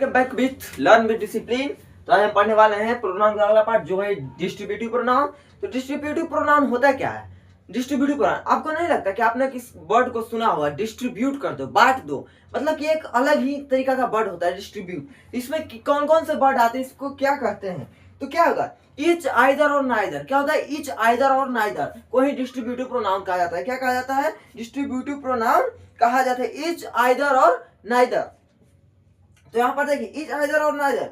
Back with learn with discipline. तो आज हम पढ़ने वाले हैं प्रोनाउन का अगला पार्ट जो है डिस्ट्रीब्यूटिव प्रोनाउन। तो डिस्ट्रीब्यूटिव प्रोनाउन होता क्या है? डिस्ट्रीब्यूटिव प्रोनाउन, आपको नहीं लगता कि आपने किस वर्ड को सुना होगा, डिस्ट्रीब्यूट कर दो, बांट दो, मतलब कि एक अलग ही तरीका का वर्ड होता है डिस्ट्रीब्यूट। इसमें कौन कौन से वर्ड आते हैं, इसको क्या कहते हैं? तो क्या होगा? इच, आइदर और नाइदर। क्या होता है? इच, आइदर और नाइदर को ही डिस्ट्रीब्यूटिव प्रोनाउन कहा जाता है। क्या कहा जाता है? डिस्ट्रीब्यूटिव प्रोनाउन कहा जाता है, इच, आइदर और नाइदर। तो यहाँ पर देखिए इच, आइदर और नाइदर।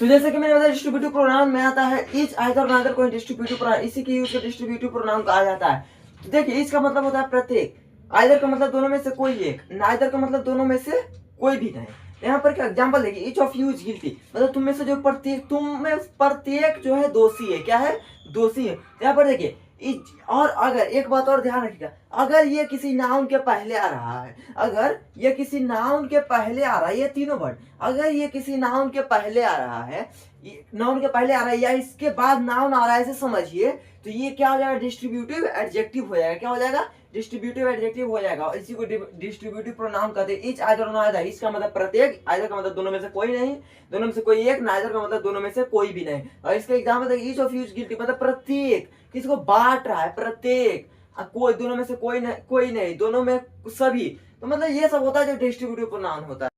तो जैसे कि मैंने बताया डिस्ट्रीब्यूटिव प्रोनाउन में आता है इच, आइदर, नाइदर को डिस्ट्रीब्यूटिव प्रोनाउन, इसी के यूज को डिस्ट्रीब्यूटिव प्रोनाउन कहा जाता है। तो देखिए इच का मतलब होता है प्रत्येक, आइदर का मतलब दोनों में से कोई एक, नाइदर का मतलब दोनों में से कोई भी नहीं। यहाँ पर क्या एग्जांपल देखिए, each of you is guilty, मतलब तुम में से जो प्रत्येक, तुम में प्रत्येक जो है दोषी है। क्या है? दोषी है। यहाँ पर देखिए इच, और अगर एक बात और ध्यान रखिएगा, अगर ये किसी नाउन के पहले आ रहा है, अगर ये किसी नाउन के पहले आ रहा है, ये तीनों वर्ड अगर ये किसी नाउन के पहले आ रहा है, नाउन के पहले आ रहा है या इसके बाद नाउन आ रहा है, ऐसे समझिए, तो ये क्या हो जाएगा? डिस्ट्रीब्यूटिव एडजेक्टिव हो जाएगा। क्या हो जाएगा? डिस्ट्रीब्यूटिव एडजेक्टिव हो जाएगा। और इसी को डिस्ट्रीब्यूटिव प्रोनाउन कहते हैं। इच, आइदर, नाइदर, इच का मतलब प्रत्येक, आइदर का मतलब दोनों में से कोई नहीं, दोनों में से कोई एक, नाइदर का मतलब दोनों में से कोई भी नहीं। और इसका एग्जांपल देखिए, each of you is guilty, मतलब प्रत्येक, किसी को बांट रहा है, प्रत्येक, कोई, दोनों में से कोई नहीं, दोनों में सभी। तो मतलब ये सब होता है जो डिस्ट्रीब्यूटिव प्रोनाउन होता है।